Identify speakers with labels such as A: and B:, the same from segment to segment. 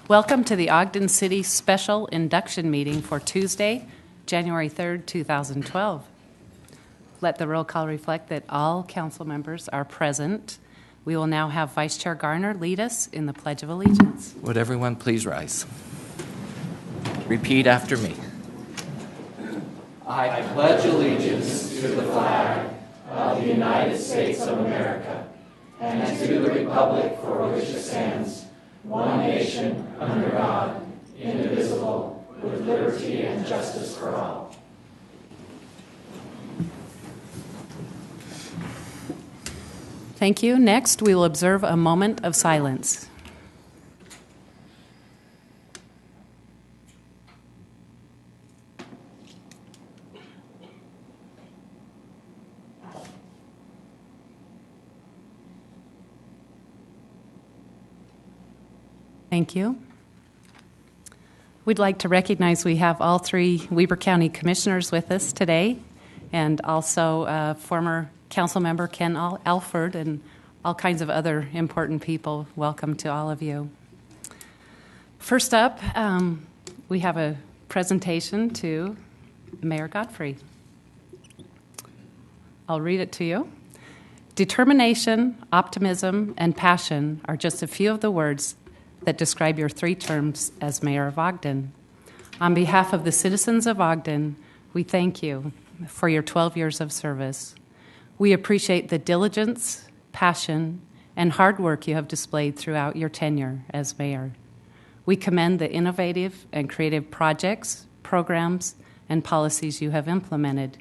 A: Welcome to the Ogden City Special Induction Meeting for Tuesday, January 3rd, 2012. Let the roll call reflect that all council members are present. We will now have Vice Chair Garner lead us in the Pledge of Allegiance.
B: Would everyone please rise? Repeat after me. I pledge allegiance to the flag of the United States of America and to the republic for which it stands, one nation, under God, indivisible, with liberty and justice for all.
A: Thank you. Next, we will observe a moment of silence. Thank you. We'd like to recognize we have all three Weber County Commissioners with us today, and also former Council Member Ken Alford and all kinds of other important people. Welcome to all of you. First up, we have a presentation to Mayor Godfrey. I'll read it to you. Determination, optimism, and passion are just a few of the words that describe your 3 terms as Mayor of Ogden. On behalf of the citizens of Ogden, we thank you for your 12 years of service. We appreciate the diligence, passion, and hard work you have displayed throughout your tenure as mayor. We commend the innovative and creative projects, programs, and policies you have implemented.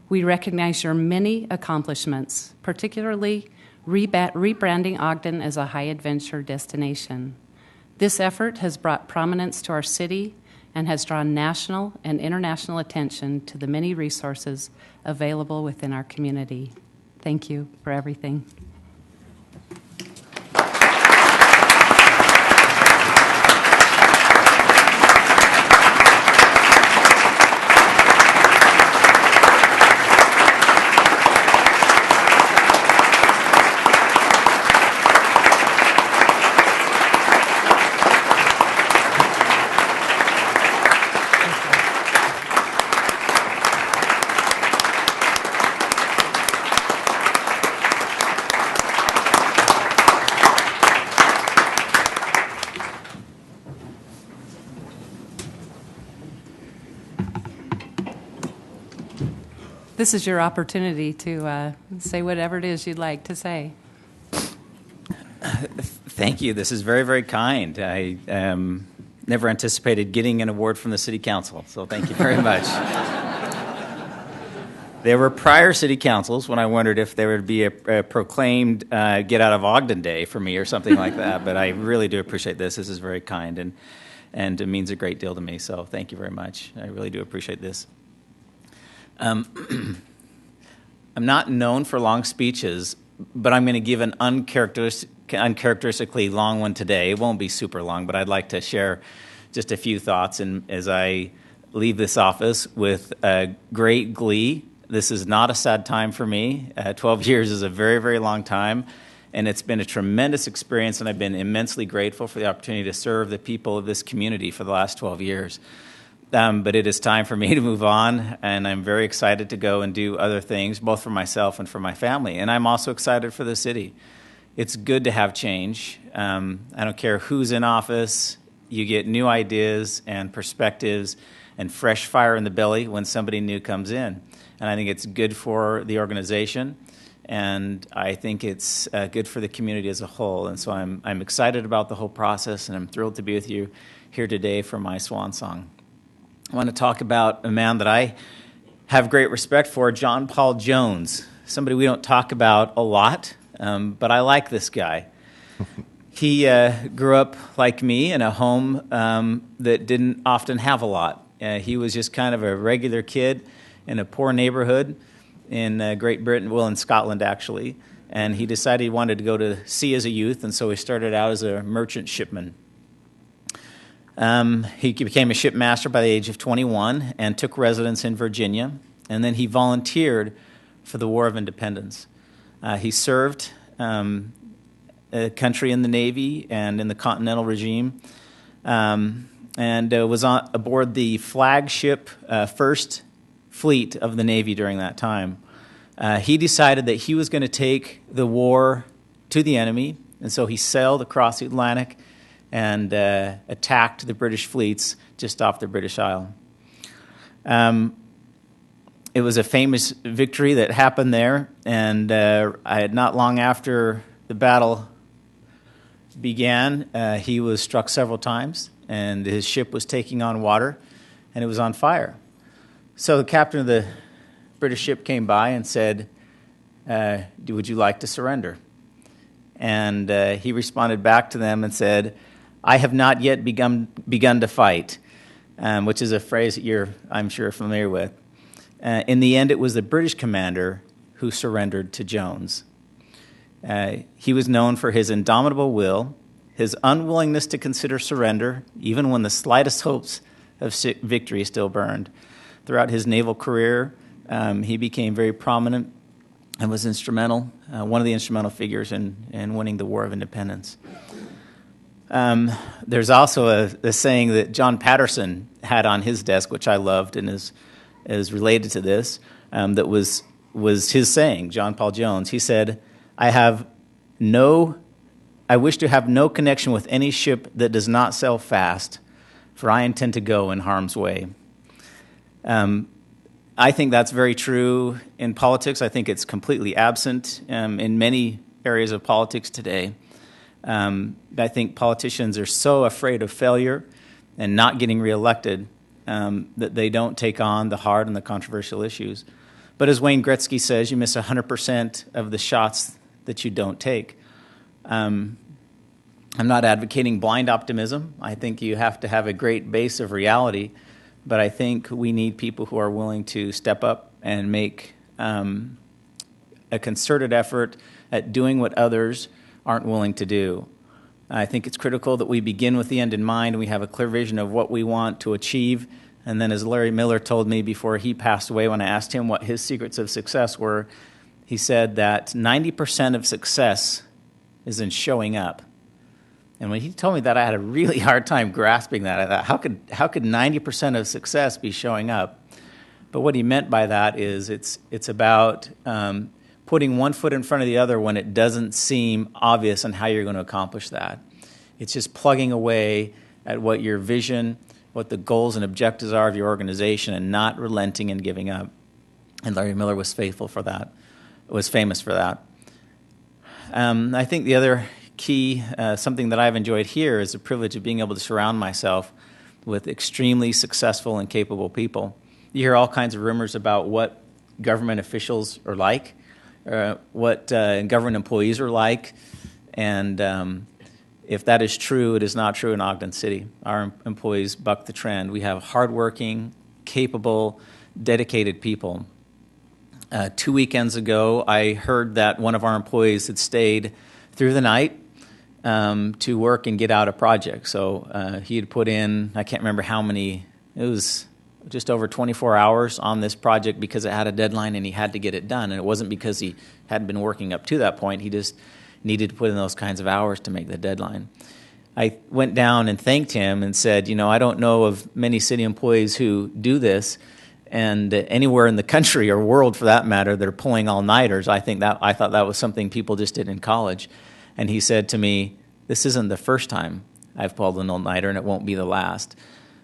A: We recognize your many accomplishments, particularly rebranding Ogden as a high-adventure destination. This effort has brought prominence to our city and has drawn national and international attention to the many resources available within our community. Thank you for everything. This is your opportunity to say whatever it is you'd like to say.
C: Thank you. This is very, very kind. I never anticipated getting an award from the City Council, so thank you very much. There were prior city councils when I wondered if there would be a proclaimed Get Out of Ogden Day for me or something like that, but I really do appreciate this. This is very kind, and it means a great deal to me, so thank you very much. I really do appreciate this. I'm not known for long speeches, but I'm going to give an uncharacteristically long one today. It won't be super long, but I'd like to share just a few thoughts. And as I leave this office with great glee, this is not a sad time for me. 12 years is a very, very long time, and it's been a tremendous experience, and I've been immensely grateful for the opportunity to serve the people of this community for the last 12 years. But it is time for me to move on, and I'm very excited to go and do other things, both for myself and for my family. And I'm also excited for the city. It's good to have change. I don't care who's in office. You get new ideas and perspectives and fresh fire in the belly when somebody new comes in. And I think it's good for the organization, and I think it's good for the community as a whole. And so I'm excited about the whole process, and I'm thrilled to be with you here today for my swan song. I want to talk about a man that I have great respect for, John Paul Jones, somebody we don't talk about a lot, but I like this guy. He grew up, like me, in a home that didn't often have a lot. He was just kind of a regular kid in a poor neighborhood in Great Britain, well, in Scotland, actually, and he decided he wanted to go to sea as a youth, and so he started out as a merchant shipman. He became a shipmaster by the age of 21 and took residence in Virginia, and then he volunteered for the War of Independence. He served a country in the Navy and in the Continental regime, and was aboard the flagship First Fleet of the Navy during that time. He decided that he was going to take the war to the enemy, and so he sailed across the Atlantic and attacked the British fleets just off the British Isle. It was a famous victory that happened there, and not long after the battle began, he was struck several times, and his ship was taking on water, and it was on fire. So the captain of the British ship came by and said, would you like to surrender? And he responded back to them and said, I have not yet begun to fight, which is a phrase that you're, I'm sure, familiar with. In the end, it was the British commander who surrendered to Jones. He was known for his indomitable will, his unwillingness to consider surrender, even when the slightest hopes of victory still burned. Throughout his naval career, he became very prominent and was instrumental, one of the instrumental figures in winning the War of Independence. There's also a saying that John Patterson had on his desk, which I loved and is related to this, that was his saying, John Paul Jones. He said, I wish to have no connection with any ship that does not sail fast, for I intend to go in harm's way. I think that's very true in politics. I think it's completely absent in many areas of politics today. I think politicians are so afraid of failure and not getting reelected that they don't take on the hard and the controversial issues. But as Wayne Gretzky says, you miss 100% of the shots that you don't take. I'm not advocating blind optimism. I think you have to have a great base of reality, but I think we need people who are willing to step up and make a concerted effort at doing what others aren't willing to do. I think it's critical that we begin with the end in mind and we have a clear vision of what we want to achieve. And then as Larry Miller told me before he passed away, when I asked him what his secrets of success were, he said that 90% of success is in showing up. And when he told me that, I had a really hard time grasping that. I thought, how could 90% of success be showing up? But what he meant by that is it's about putting one foot in front of the other when it doesn't seem obvious on how you're going to accomplish that. It's just plugging away at what your vision, what the goals and objectives are of your organization, and not relenting and giving up. And Larry Miller was famous for that. I think the other key, something that I've enjoyed here, is the privilege of being able to surround myself with extremely successful and capable people. You hear all kinds of rumors about what government officials are like, what government employees are like, and if that is true, it is not true in Ogden City. Our employees buck the trend. We have hardworking, capable, dedicated people. 2 weekends ago, I heard that one of our employees had stayed through the night to work and get out a project. So he had put in, I can't remember how many, it was just over 24 hours on this project because it had a deadline and he had to get it done. And it wasn't because he hadn't been working up to that point. He just needed to put in those kinds of hours to make the deadline. I went down and thanked him and said, I don't know of many city employees who do this, and anywhere in the country or world for that matter that are pulling all-nighters. I thought that was something people just did in college. And he said to me, this isn't the first time I've pulled an all-nighter, and it won't be the last.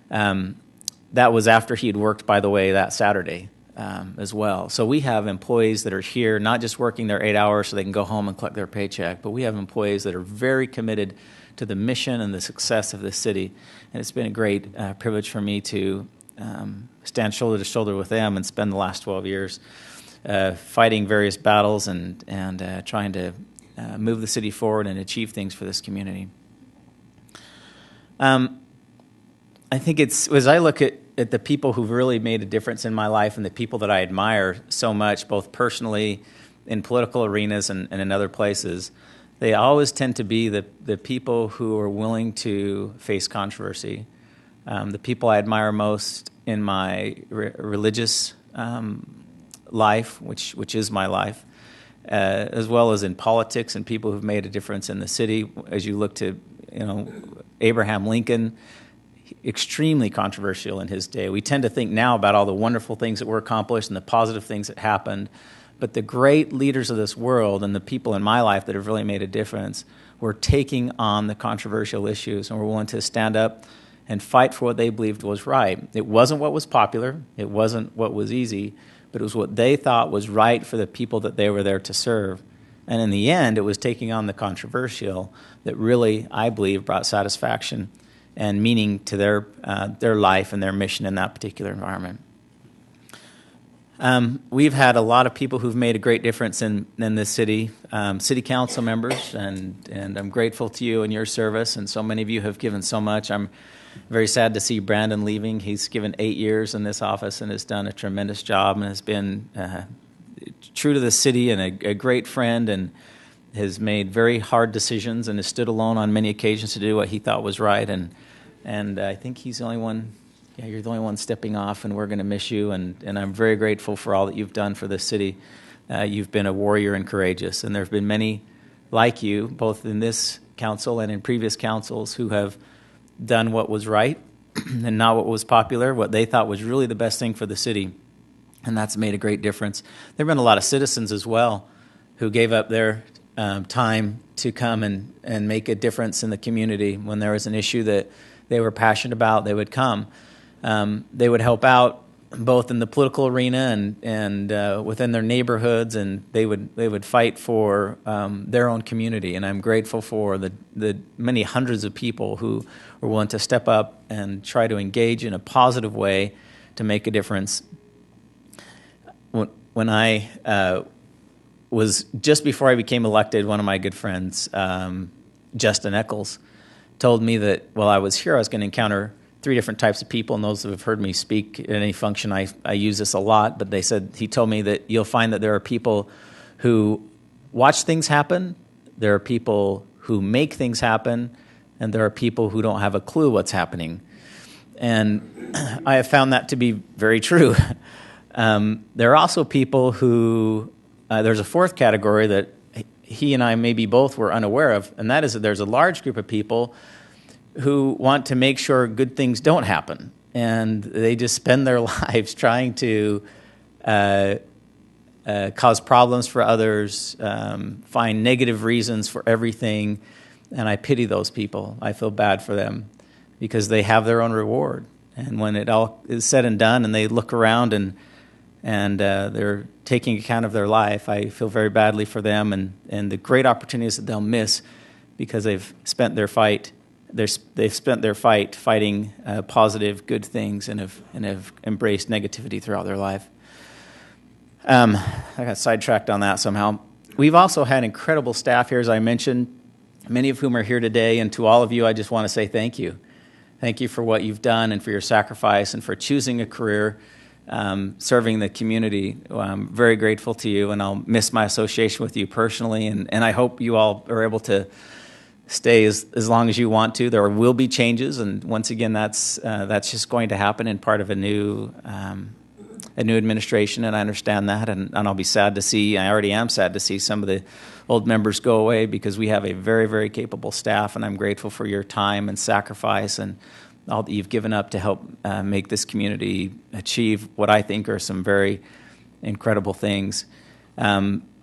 C: That was after he had worked, by the way, that Saturday as well. So we have employees that are here, not just working their 8 hours so they can go home and collect their paycheck, but we have employees that are very committed to the mission and the success of this city. And it's been a great privilege for me to stand shoulder to shoulder with them and spend the last 12 years fighting various battles and trying to move the city forward and achieve things for this community. I think as I look at the people who've really made a difference in my life and the people that I admire so much, both personally in political arenas and in other places, they always tend to be the people who are willing to face controversy. The people I admire most in my religious life, which is my life, as well as in politics and people who've made a difference in the city. As you look to Abraham Lincoln, extremely controversial in his day. We tend to think now about all the wonderful things that were accomplished and the positive things that happened, but the great leaders of this world and the people in my life that have really made a difference were taking on the controversial issues and were willing to stand up and fight for what they believed was right. It wasn't what was popular, it wasn't what was easy, but it was what they thought was right for the people that they were there to serve. And in the end, it was taking on the controversial that really, I believe, brought satisfaction and meaning to their life and their mission in that particular environment. We've had a lot of people who've made a great difference in this city, city council members, and I'm grateful to you and your service, and so many of you have given so much. I'm very sad to see Brandon leaving. He's given 8 years in this office and has done a tremendous job and has been true to the city and a great friend, and has made very hard decisions and has stood alone on many occasions to do what he thought was right. And I think he's the only one. Yeah, you're the only one stepping off, and we're going to miss you. And I'm very grateful for all that you've done for this city. You've been a warrior and courageous, and there have been many like you, both in this council and in previous councils, who have done what was right and not what was popular, what they thought was really the best thing for the city. And that's made a great difference. There have been a lot of citizens as well who gave up their time to come and make a difference in the community. When there was an issue that they were passionate about, they would come. They would help out both in the political arena and within their neighborhoods, and they would fight for their own community. And I'm grateful for the many hundreds of people who were willing to step up and try to engage in a positive way to make a difference. When I was just before I became elected, one of my good friends, Justin Eccles, told me that while I was here, I was going to encounter 3 different types of people, and those who have heard me speak at any function, I use this a lot, but he told me that you'll find that there are people who watch things happen, there are people who make things happen, and there are people who don't have a clue what's happening. And I have found that to be very true. There are also people who, there's a 4th category that he and I maybe both were unaware of, and that is that there's a large group of people who want to make sure good things don't happen. And they just spend their lives trying to cause problems for others, find negative reasons for everything. And I pity those people. I feel bad for them because they have their own reward. And when it all is said and done and they look around and they're taking account of their life, I feel very badly for them and the great opportunities that they'll miss because they've spent their fight fighting positive, good things and have embraced negativity throughout their life. I got sidetracked on that somehow. We've also had incredible staff here, as I mentioned, many of whom are here today. And to all of you, I just want to say thank you. Thank you for what you've done and for your sacrifice and for choosing a career serving the community. I'm very grateful to you, and I'll miss my association with you personally. And I hope you all are able to stay as long as you want to. There will be changes, and once again, that's just going to happen in part of a new administration, and I understand that, and I'll be sad to see, I already am sad to see some of the old members go away because we have a very, very capable staff, and I'm grateful for your time and sacrifice and all that you've given up to help make this community achieve what I think are some very incredible things.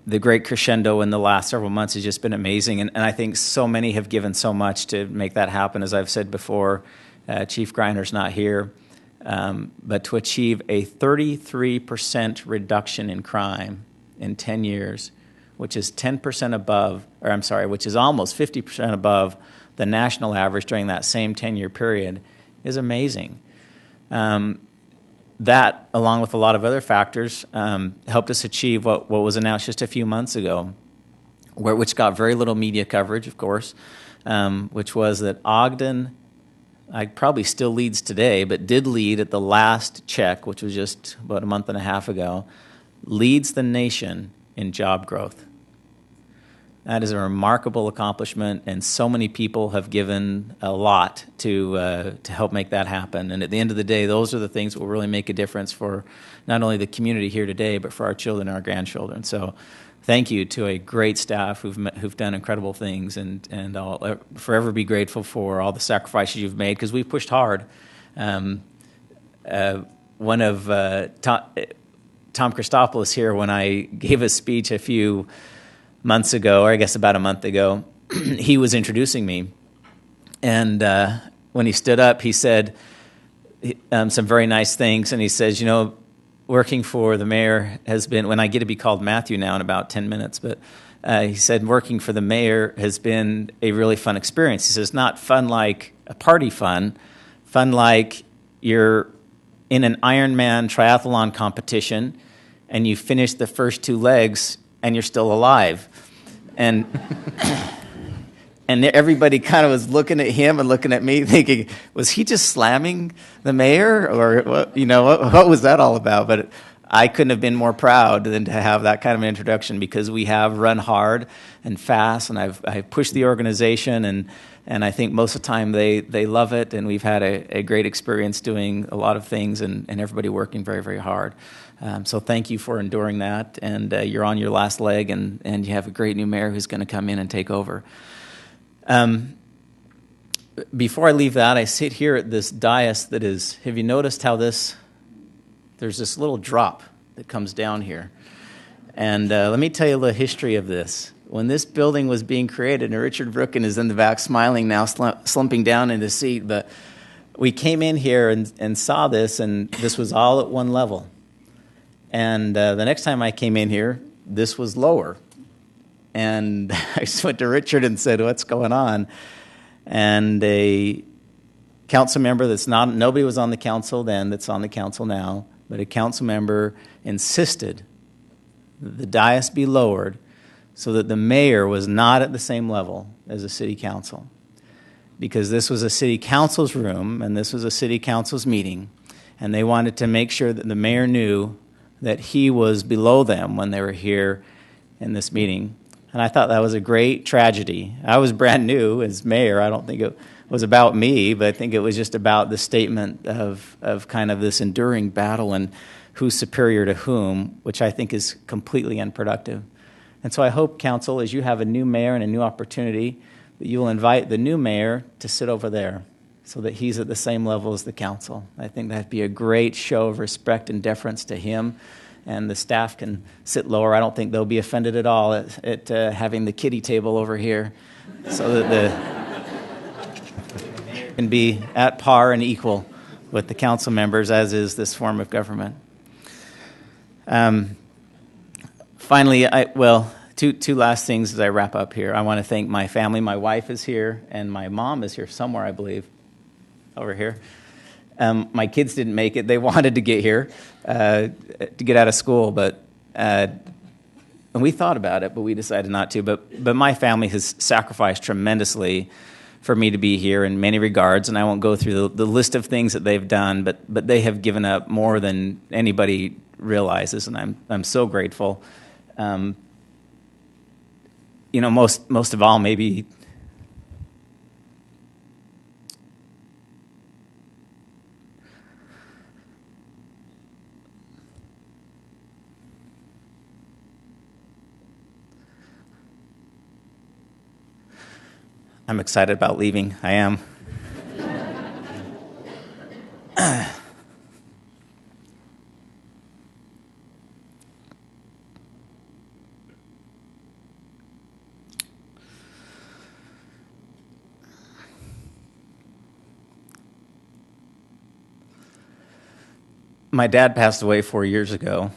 C: The great crescendo in the last several months has just been amazing, and I think so many have given so much to make that happen. As I've said before, Chief Greiner's not here, but to achieve a 33% reduction in crime in 10 years, which is 10% above, which is almost 50% above the national average during that same 10-year period, is amazing. That, along with a lot of other factors, helped us achieve what was announced just a few months ago, which got very little media coverage, of course, which was that Ogden, probably still leads today, but did lead at the last check, which was just about a month and a half ago, leads the nation in job growth. That is a remarkable accomplishment, and so many people have given a lot to help make that happen. And at the end of the day, those are the things that will really make a difference for not only the community here today, but for our children and our grandchildren. So thank you to a great staff who've done incredible things, and I'll forever be grateful for all the sacrifices you've made, because we've pushed hard. One of Tom Christopoulos here, when I gave a speech a few months ago, or I guess about a month ago, he was introducing me. And when he stood up, he said some very nice things. And he says, you know, working for the mayor has been, when I get to be called Matthew now in about 10 minutes, but he said working for the mayor has been a really fun experience. He says, not fun like a party fun like you're in an Ironman triathlon competition and you finish the first 2 legs and you're still alive. And and everybody kind of was looking at him and looking at me thinking, was he just slamming the mayor? Or what was that all about? But I couldn't have been more proud than to have that kind of an introduction, because we have run hard and fast, and I've pushed the organization, and I think most of the time they love it, and we've had a great experience doing a lot of things, and everybody working very, very hard. So thank you for enduring that, and you're on your last leg, and you have a great new mayor who's going to come in and take over. Before I leave that, I sit here at this dais that is, have you noticed how there's this little drop that comes down here? And let me tell you the history of this. When this building was being created, and Richard Brooken is in the back smiling now, slumping down in his seat, but we came in here and saw this, and this was all at one level. And the next time I came in here, this was lower. And I just went to Richard and said, what's going on? And a council member nobody was on the council then, that's on the council now, but a council member insisted that the dais be lowered so that the mayor was not at the same level as the city council. Because this was a city council's room, and this was a city council's meeting, and they wanted to make sure that the mayor knew that he was below them when they were here in this meeting. And I thought that was a great tragedy. I was brand new as mayor. I don't think it was about me, but I think it was just about the statement of kind of this enduring battle and who's superior to whom, which I think is completely unproductive. And so I hope, council, as you have a new mayor and a new opportunity, that you will invite the new mayor to sit over there so that he's at the same level as the council. I think that'd be a great show of respect and deference to him, and the staff can sit lower. I don't think they'll be offended at all at having the kiddie table over here, so that the mayor can be at par and equal with the council members, as is this form of government. Finally, two last things as I wrap up here. I want to thank my family. My wife is here, and my mom is here somewhere, I believe, over here. My kids didn't make it. They wanted to get here to get out of school, but and we thought about it, but we decided not to. But my family has sacrificed tremendously for me to be here in many regards, and I won't go through the list of things that they've done, but they have given up more than anybody realizes, and I'm so grateful. Most of all, maybe I'm excited about leaving. I am. My dad passed away 4 years ago,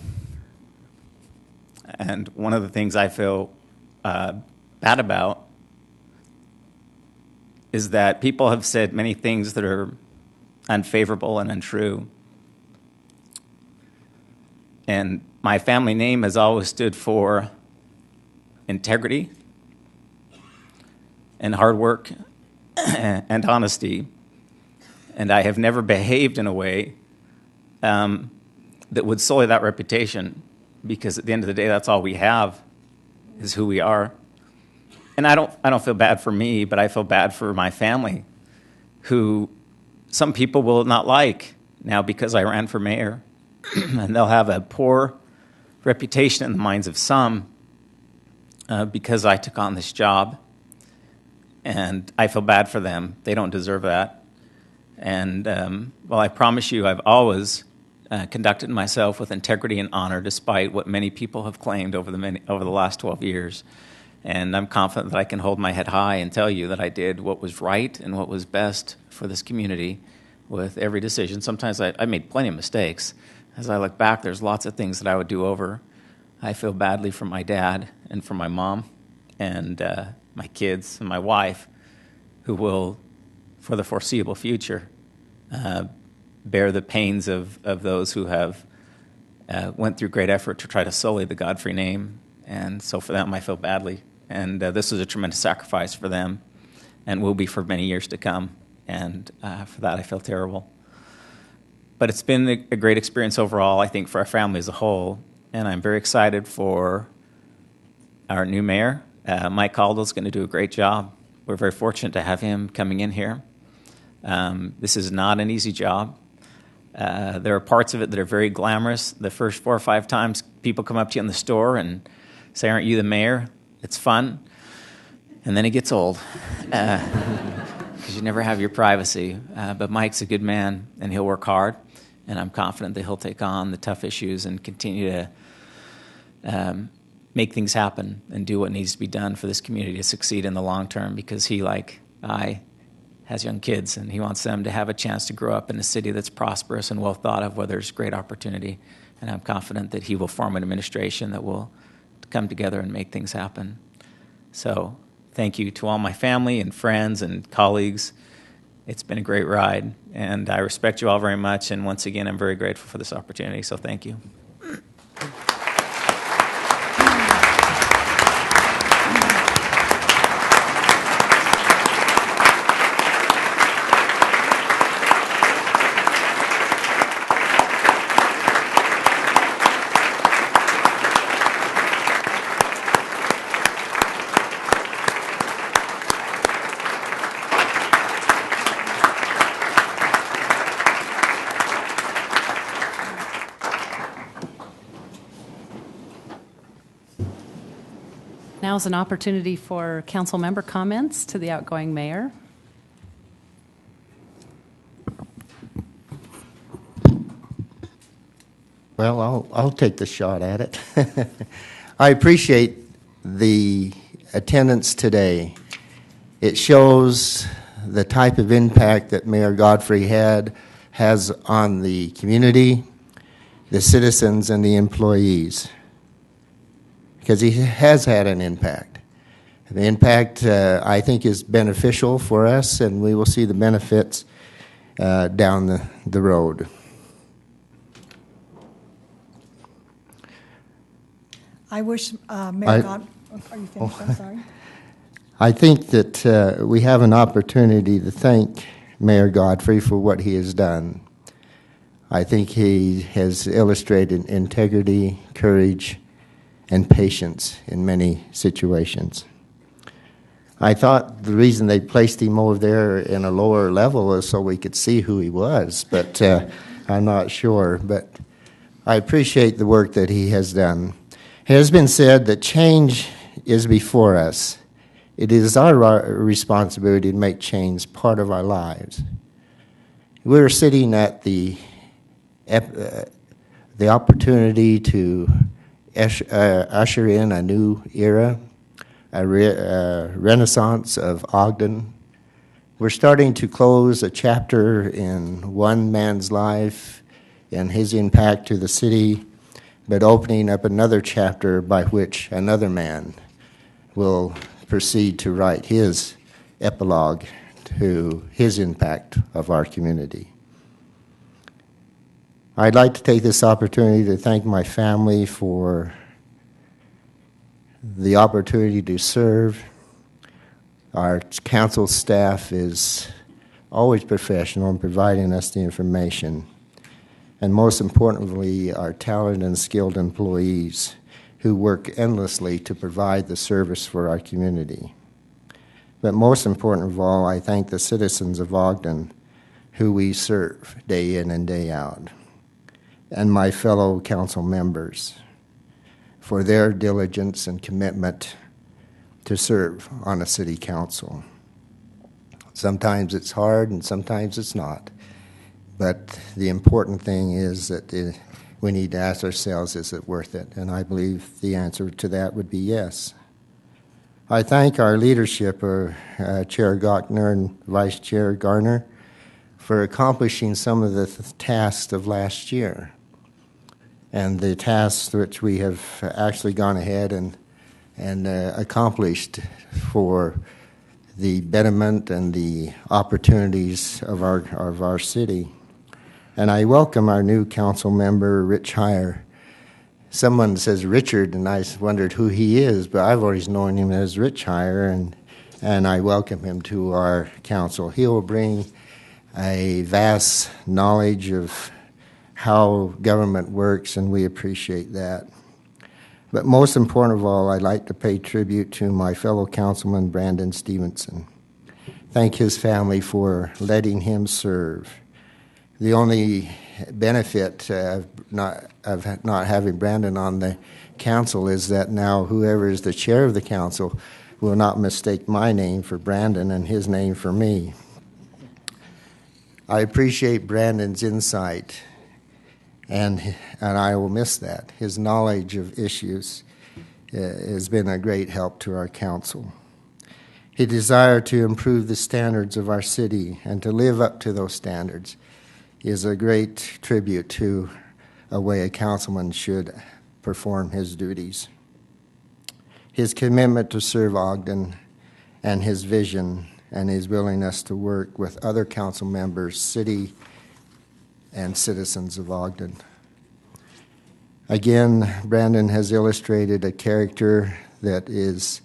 C: and one of the things I feel bad about is that people have said many things that are unfavorable and untrue. And my family name has always stood for integrity and hard work and honesty. And I have never behaved in a way that would sully that reputation, because at the end of the day, that's all we have, is who we are. And I don't feel bad for me, but I feel bad for my family, who some people will not like now because I ran for mayor. And they'll have a poor reputation in the minds of some because I took on this job. And I feel bad for them. They don't deserve that. And well, I promise you, I've always conducted myself with integrity and honor, despite what many people have claimed over the last 12 years. And I'm confident that I can hold my head high and tell you that I did what was right and what was best for this community with every decision. Sometimes I made plenty of mistakes. As I look back, there's lots of things that I would do over. I feel badly for my dad and for my mom and my kids and my wife, who will, for the foreseeable future, bear the pains of those who have went through great effort to try to sully the Godfrey name. And so for them, I feel badly. And this is a tremendous sacrifice for them and will be for many years to come. And for that, I feel terrible. But it's been a great experience overall, I think, for our family as a whole. And I'm very excited for our new mayor. Mike Caldwell's going to do a great job. We're very fortunate to have him coming in here. This is not an easy job. There are parts of it that are very glamorous. The first 4 or 5 times people come up to you in the store and say, "Aren't you the mayor?" It's fun. And then it gets old because you never have your privacy. But Mike's a good man, and he'll work hard. And I'm confident that he'll take on the tough issues and continue to make things happen and do what needs to be done for this community to succeed in the long term, because he, like I, has young kids, and he wants them to have a chance to grow up in a city that's prosperous and well thought of, where there's great opportunity. And I'm confident that he will form an administration that will come together and make things happen. So thank you to all my family and friends and colleagues. It's been a great ride, and I respect you all very much. And once again, I'm very grateful for this opportunity, so thank you.
A: Now is an opportunity for council member comments to the outgoing mayor.
D: Well, I'll take the shot at it. I appreciate the attendance today. It shows the type of impact that Mayor Godfrey has on the community, the citizens, and the employees, because he has had an impact. The impact, I think, is beneficial for us, and we will see the benefits down the road.
E: I wish Mayor God... Are you finished? I'm sorry.
D: I think that we have an opportunity to thank Mayor Godfrey for what he has done. I think he has illustrated integrity, courage, and patience in many situations. I thought the reason they placed him over there in a lower level is so we could see who he was, but I'm not sure. But I appreciate the work that he has done. It has been said that change is before us. It is our responsibility to make change part of our lives. We're sitting at the opportunity to usher in a new era, a renaissance of Ogden. We're starting to close a chapter in one man's life and his impact to the city, but opening up another chapter by which another man will proceed to write his epilogue to his impact of our community. I'd like to take this opportunity to thank my family for the opportunity to serve. Our council staff is always professional in providing us the information. And most importantly, our talented and skilled employees who work endlessly to provide the service for our community. But most important of all, I thank the citizens of Ogden who we serve day in and day out, and my fellow council members for their diligence and commitment to serve on a city council. Sometimes it's hard and sometimes it's not, but the important thing is that we need to ask ourselves, is it worth it? And I believe the answer to that would be yes. I thank our leadership, Chair Gochner and Vice Chair Garner, for accomplishing some of the tasks of last year and the tasks which we have actually gone ahead and accomplished for the betterment and the opportunities of our city. And I welcome our new council member, Rich Heyer. Someone says Richard, and I wondered who he is, but I've always known him as Rich Heyer, and I welcome him to our council. He will bring a vast knowledge of how government works, and we appreciate that. But most important of all, I'd like to pay tribute to my fellow councilman, Brandon Stevenson. Thank his family for letting him serve. The only benefit of not having Brandon on the council is that now whoever is the chair of the council will not mistake my name for Brandon and his name for me. I appreciate Brandon's insight, and I will miss that. His knowledge of issues has been a great help to our council. His desire to improve the standards of our city and to live up to those standards is a great tribute to a way a councilman should perform his duties. His commitment to serve Ogden and his vision and his willingness to work with other council members, city, and citizens of Ogden. Again, Brandon has illustrated a character that is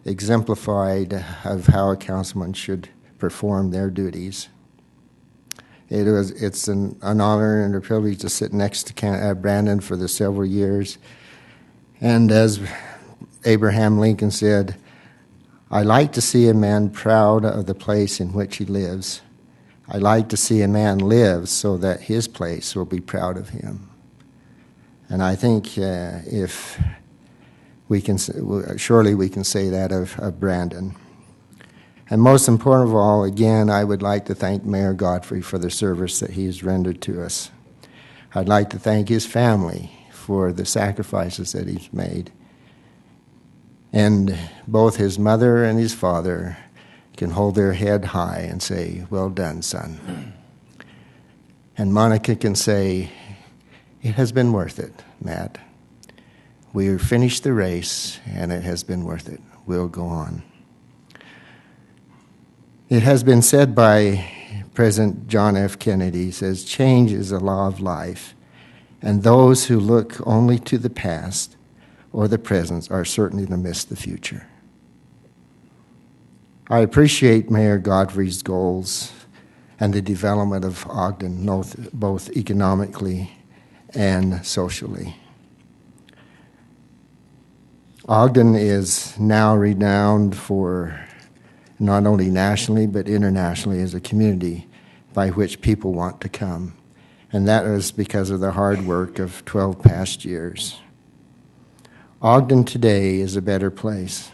D: exemplified of how a councilman should perform their duties. It's an honor and a privilege to sit next to Brandon for the several years. And as Abraham Lincoln said, I like to see a man proud of the place in which he lives. I like to see a man live so that his place will be proud of him. And I think if we can, surely we can say that of Brandon. And most important of all, again, I would like to thank Mayor Godfrey for the service that he's rendered to us. I'd like to thank his family for the sacrifices that he's made. And both his mother and his father can hold their head high and say, well done, son. And Monica can say, it has been worth it, Matt. We've finished the race, and it has been worth it. We'll go on. It has been said by President John F. Kennedy, he says, change is a law of life, and those who look only to the past or the present are certainly to miss the future. I appreciate Mayor Godfrey's goals and the development of Ogden, both economically and socially. Ogden is now renowned for not only nationally but internationally as a community by which people want to come. And that is because of the hard work of 12 past years. Ogden today is a better place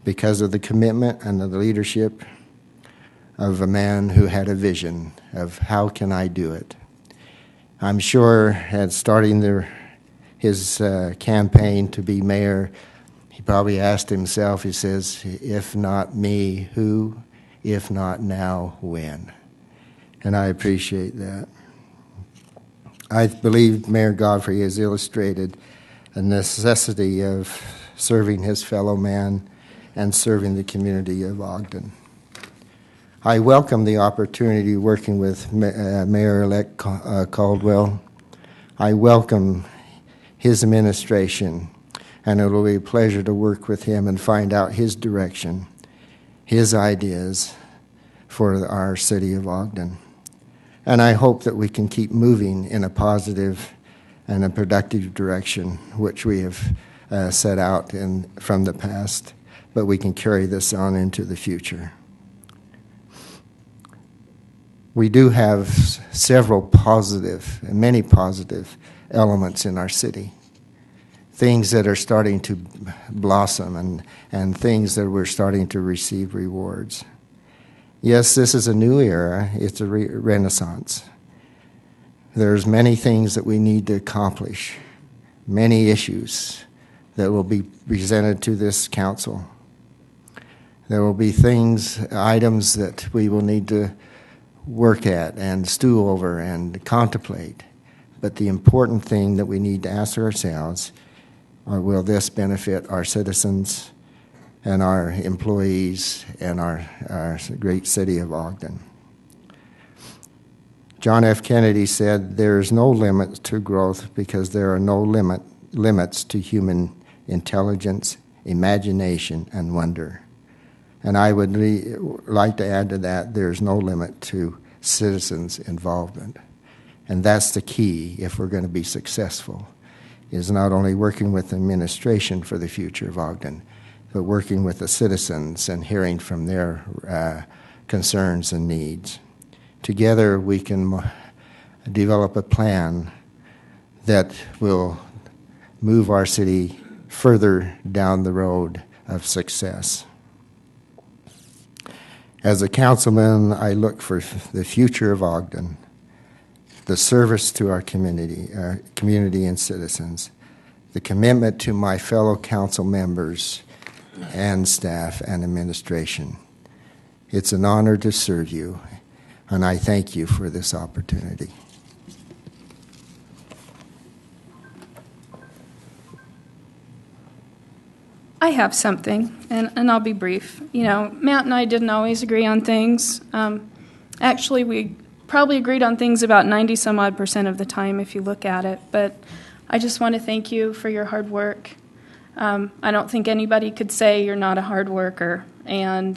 D: because of the commitment and the leadership of a man who had a vision of how can I do it. I'm sure at starting his campaign to be mayor, he probably asked himself, he says, if not me, who? If not now, when? And I appreciate that. I believe Mayor Godfrey has illustrated the necessity of serving his fellow man and serving the community of Ogden. I welcome the opportunity working with Mayor-elect Caldwell. I welcome his administration, and it will be a pleasure to work with him and find out his direction, his ideas for our city of Ogden. And I hope that we can keep moving in a positive and a productive direction, which we have set out from the past but we can carry this on into the future. We do have many positive elements in our city. Things that are starting to blossom and things that we're starting to receive rewards. Yes, this is a new era. It's a renaissance. There's many things that we need to accomplish, many issues that will be presented to this council. There will be items that we will need to work at and stew over and contemplate. But the important thing that we need to ask ourselves are, will this benefit our citizens and our employees and our great city of Ogden? John F. Kennedy said, "There is no limit to growth because there are no limits to human intelligence, imagination, and wonder." And I would like to add to that, there's no limit to citizens' involvement. And that's the key if we're going to be successful, is not only working with the administration for the future of Ogden, but working with the citizens and hearing from their concerns and needs. Together we can develop a plan that will move our city further down the road of success. As a councilman, I look for the future of Ogden, the service to our community and citizens, the commitment to my fellow council members and staff and administration. It's an honor to serve you, and I thank you for this opportunity.
F: I have something, and I'll be brief. You know, Matt and I didn't always agree on things. Actually, we probably agreed on things about 90-some-odd% of the time if you look at it. But I just want to thank you for your hard work. I don't think anybody could say you're not a hard worker, and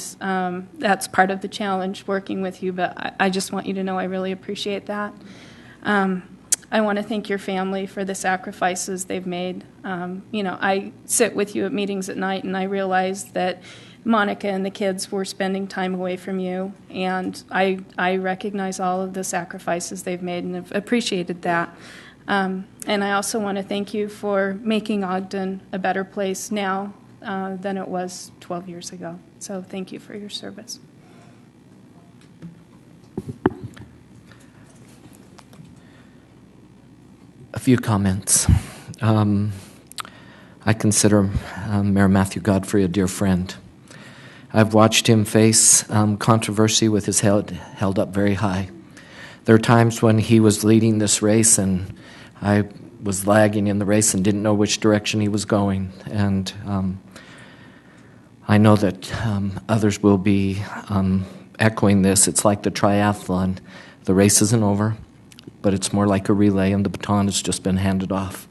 F: that's part of the challenge, working with you. But I just want you to know I really appreciate that. I want to thank your family for the sacrifices they've made. You know, I sit with you at meetings at night, and I realize that Monica and the kids were spending time away from you, and I recognize all of the sacrifices they've made and have appreciated that. And I also want to thank you for making Ogden a better place now than it was 12 years ago. So thank you for your service.
G: A few comments. I consider Mayor Matthew Godfrey a dear friend. I've watched him face controversy with his head held up very high. There are times when he was leading this race and I was lagging in the race and didn't know which direction he was going. And I know that others will be echoing this. It's like the triathlon. The race isn't over, but it's more like a relay, and the baton has just been handed off.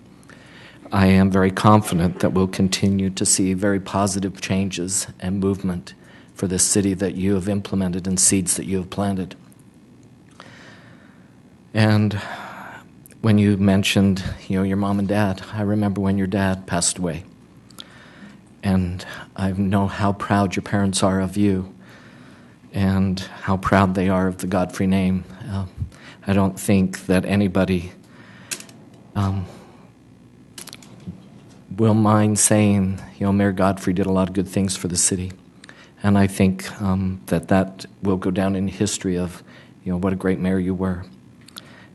G: I am very confident that we'll continue to see very positive changes and movement for this city that you have implemented and seeds that you have planted. And when you mentioned, your mom and dad, I remember when your dad passed away. And I know how proud your parents are of you and how proud they are of the Godfrey name. I don't think that anybody will mind saying, Mayor Godfrey did a lot of good things for the city. And I think that will go down in history of, what a great mayor you were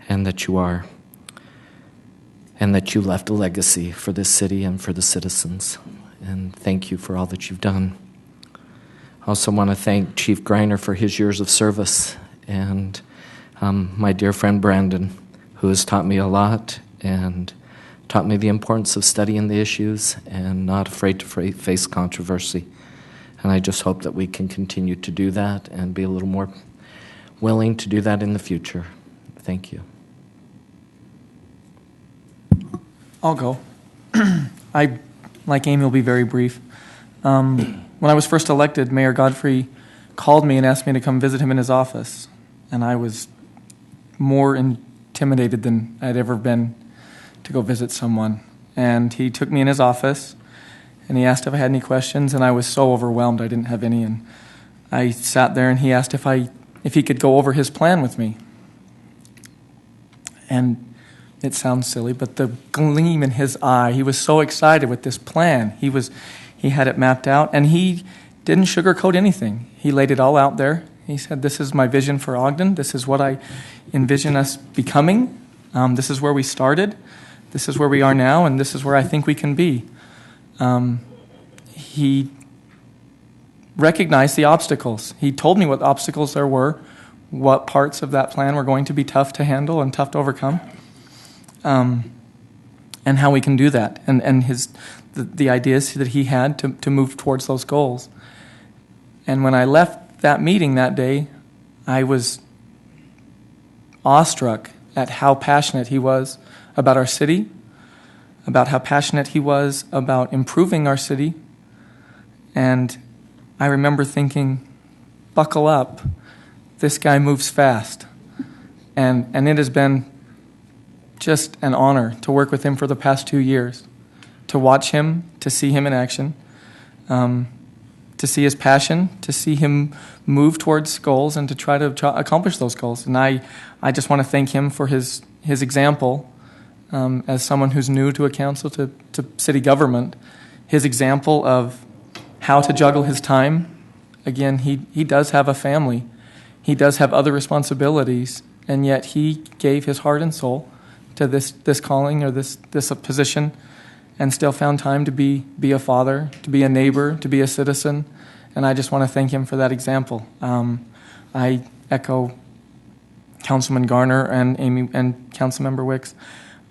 G: and that you are, and that you left a legacy for this city and for the citizens. And thank you for all that you've done. I also want to thank Chief Greiner for his years of service, and my dear friend Brandon, who has taught me a lot and taught me the importance of studying the issues and not afraid to face controversy. And I just hope that we can continue to do that and be a little more willing to do that in the future. Thank you.
H: I'll go. I, like Amy, will be very brief. When I was first elected, Mayor Godfrey called me and asked me to come visit him in his office. And I was more intimidated than I'd ever been to go visit someone. And he took me in his office, and he asked if I had any questions, and I was so overwhelmed I didn't have any. And I sat there, and he asked if he could go over his plan with me. And it sounds silly, but the gleam in his eye, he was so excited with this plan. He had it mapped out, and he didn't sugarcoat anything. He laid it all out there. He said, "This is my vision for Ogden. This is what I envision us becoming. This is where we started. This is where we are now, and this is where I think we can be." He recognized the obstacles. He told me what obstacles there were, what parts of that plan were going to be tough to handle and tough to overcome, and how we can do that, and the ideas that he had to move towards those goals. And when I left that meeting that day, I was awestruck at how passionate he was about our city, about how passionate he was about improving our city. And I remember thinking, buckle up, this guy moves fast. And it has been just an honor to work with him for the past 2 years, to watch him, to see him in action, to see his passion, to see him move towards goals and to try to accomplish those goals. And I just want to thank him for his example as someone who's new to a council, to city government, his example of how to juggle his time. Again, he does have a family. He does have other responsibilities, and yet he gave his heart and soul to this calling or this position, and still found time to be a father, to be a neighbor, to be a citizen. And I just want to thank him for that example. I echo Councilman Garner and Amy and Councilmember Wicks.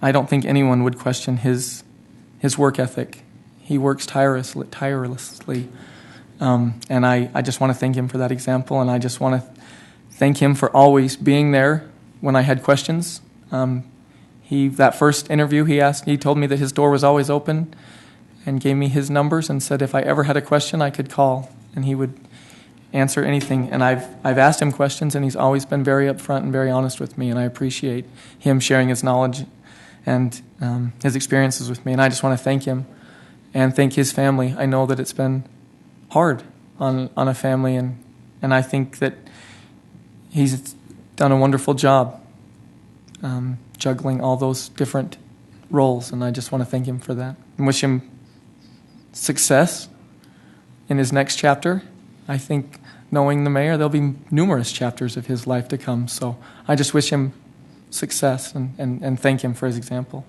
H: I don't think anyone would question his work ethic. He works tirelessly. And I just want to thank him for that example, and I just want to thank him for always being there when I had questions. That first interview he told me that his door was always open and gave me his numbers and said if I ever had a question I could call and he would answer anything. And I've asked him questions and he's always been very upfront and very honest with me, and I appreciate him sharing his knowledge and his experiences with me. And I just want to thank him and thank his family. I know that it's been hard on a family, and I think that he's done a wonderful job juggling all those different roles, and I just want to thank him for that and wish him success in his next chapter. I think, knowing the mayor, there'll be numerous chapters of his life to come, so I just wish him success and thank him for his example.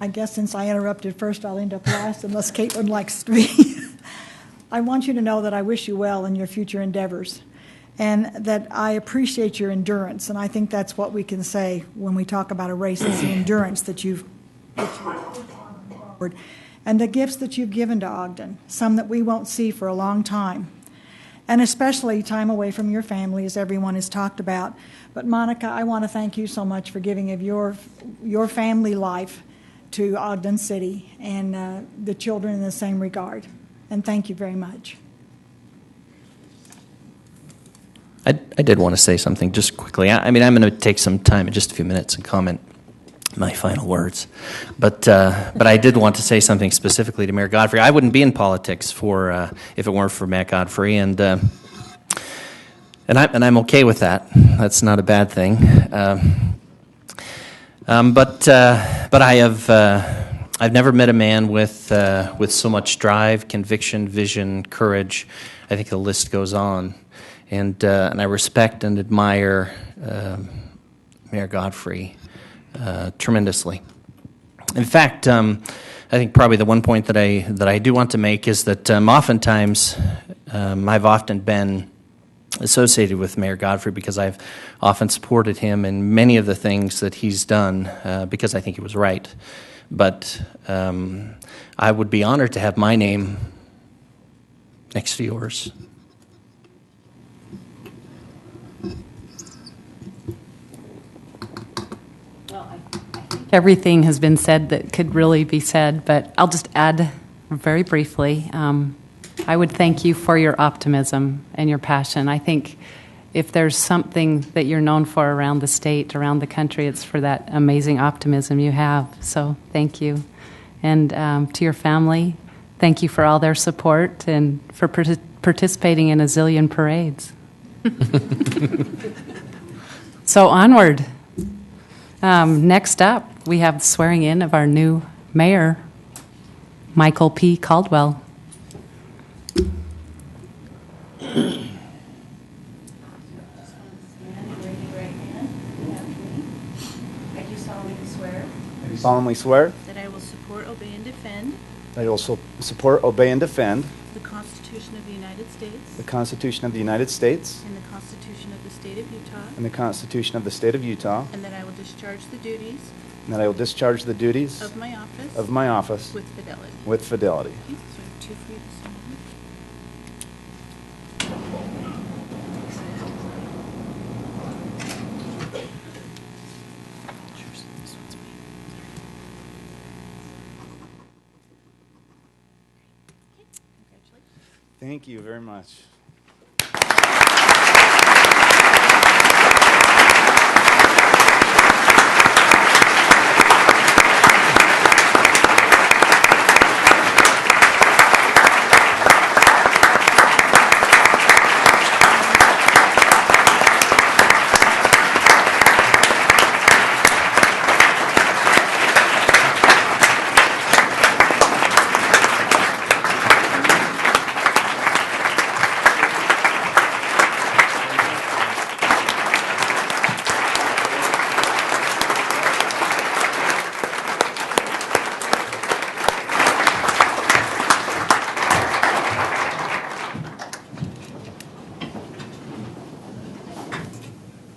E: I guess since I interrupted first, I'll end up last, unless Caitlin likes to be. I want you to know that I wish you well in your future endeavors, and that I appreciate your endurance. And I think that's what we can say when we talk about a race, is the endurance that you've forward, and the gifts that you've given to Ogden, some that we won't see for a long time, and especially time away from your family, as everyone has talked about. But Monica, I want to thank you so much for giving of your family life to Ogden City, and the children in the same regard. And thank you very much.
I: I did want to say something just quickly. I mean, I'm going to take some time in just a few minutes and comment my final words. But I did want to say something specifically to Mayor Godfrey. I wouldn't be in politics if it weren't for Matt Godfrey, and I'm okay with that. That's not a bad thing. But I've never met a man with so much drive, conviction, vision, courage. I think the list goes on, and I respect and admire Mayor Godfrey tremendously. In fact, I think probably the one point that I do want to make is that oftentimes I've often been associated with Mayor Godfrey because I've often supported him in many of the things that he's done because I think he was right. But I would be honored to have my name next to yours.
A: Well, I think everything has been said that could really be said, but I'll just add very briefly. I would thank you for your optimism and your passion. I think if there's something that you're known for around the state, around the country, it's for that amazing optimism you have. So thank you. And to your family, thank you for all their support and for participating in a zillion parades. So onward. Next up, we have the swearing in of our new mayor, Michael P. Caldwell.
J: I solemnly swear
K: that I will support, obey, and defend
J: that I will support, obey, and defend
K: the Constitution of the United States
J: the Constitution of the United States
K: and the Constitution of the State of Utah,
J: and the Constitution of the State of Utah,
K: and that I will discharge the duties
J: and that I will discharge the duties
K: of my office
J: of my office
K: with fidelity.
J: with fidelity.
K: Okay, so I have two for you to sign.
J: Thank you very much.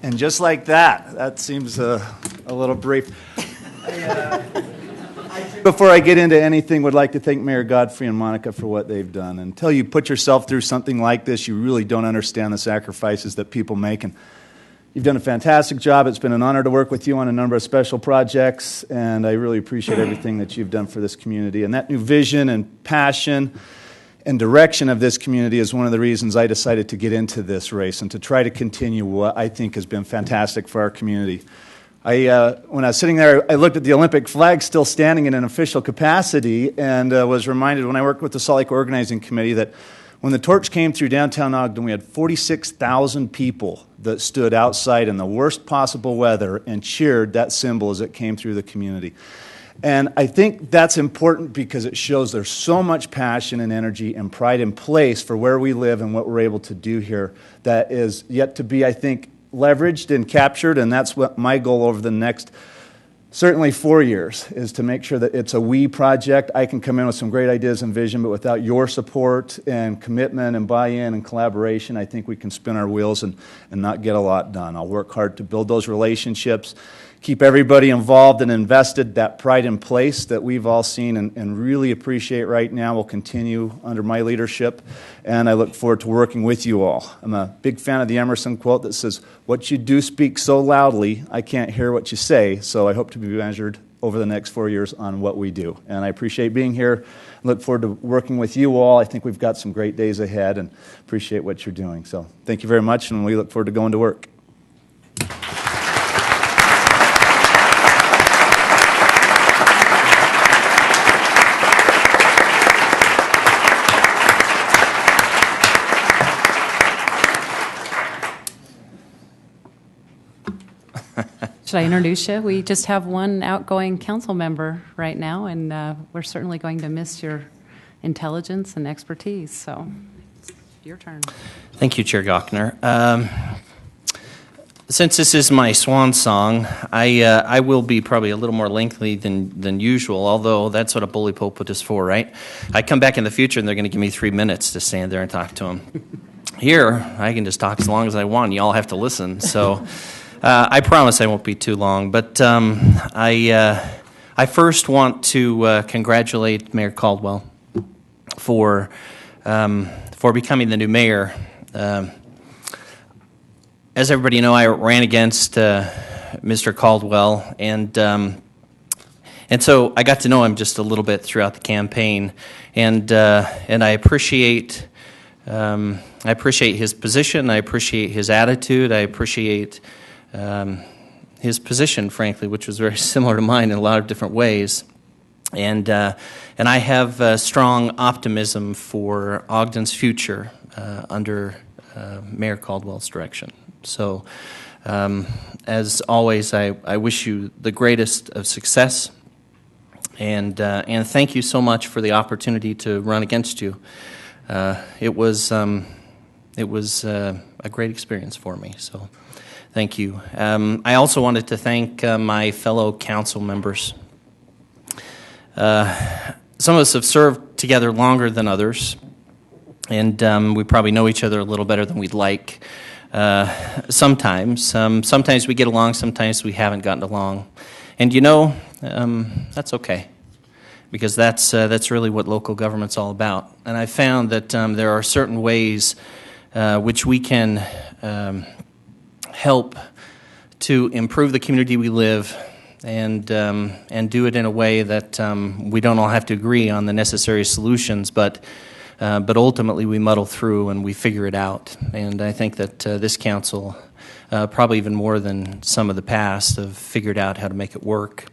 J: And just like that seems a little brief. Before I get into anything, would like to thank Mayor Godfrey and Monica for what they've done. Until you put yourself through something like this, you really don't understand the sacrifices that people make. And you've done a fantastic job. It's been an honor to work with you on a number of special projects, and I really appreciate everything that you've done for this community. And that new vision and passion and direction of this community is one of the reasons I decided to get into this race and to try to continue what I think has been fantastic for our community. When I was sitting there, I looked at the Olympic flag still standing in an official capacity and was reminded when I worked with the Salt Lake Organizing Committee that when the torch came through downtown Ogden, we had 46,000 people that stood outside in the worst possible weather and cheered that symbol as it came through the community. And I think that's important because it shows there's so much passion and energy and pride in place for where we live and what we're able to do here that is yet to be, I think, leveraged and captured. And that's what my goal over the next, certainly 4 years, is to make sure that it's a we project. I can come in with some great ideas and vision, but without your support and commitment and buy-in and collaboration, I think we can spin our wheels and not get a lot done. I'll work hard to build those relationships, keep everybody involved and invested. That pride in place that we've all seen and really appreciate right now will continue under my leadership, and I look forward to working with you all. I'm a big fan of the Emerson quote that says, "What you do speaks so loudly, I can't hear what you say," so I hope to be measured over the next 4 years on what we do. And I appreciate being here. I look forward to working with you all. I think we've got some great days ahead and appreciate what you're doing. So thank you very much, and we look forward to going to work.
A: Should I introduce you? We just have one outgoing council member right now, and we're certainly going to miss your intelligence and expertise. So, it's your turn.
I: Thank you, Chair Gochner. Since this is my swan song, I will be probably a little more lengthy than usual, although that's what a bully pulpit is for, right? I come back in the future, and they're going to give me 3 minutes to stand there and talk to them. Here, I can just talk as long as I want. You all have to listen, so... I promise I won't be too long, but I first want to congratulate Mayor Caldwell for becoming the new mayor. As everybody know, I ran against Mr. Caldwell, and so I got to know him just a little bit throughout the campaign, and I appreciate I appreciate his position. I appreciate his attitude. I appreciate his position, frankly, which was very similar to mine in a lot of different ways. And I have strong optimism for Ogden's future under Mayor Caldwell's direction. So, as always, I wish you the greatest of success, and thank you so much for the opportunity to run against you. It was a great experience for me. So, thank you. I also wanted to thank my fellow council members. Some of us have served together longer than others, and we probably know each other a little better than we'd like. Sometimes we get along, sometimes we haven't gotten along, and that's okay, because that's really what local government's all about. And I found that there are certain ways which we can help to improve the community we live, and do it in a way that we don't all have to agree on the necessary solutions, but ultimately we muddle through and we figure it out. And I think that this council, probably even more than some of the past, have figured out how to make it work.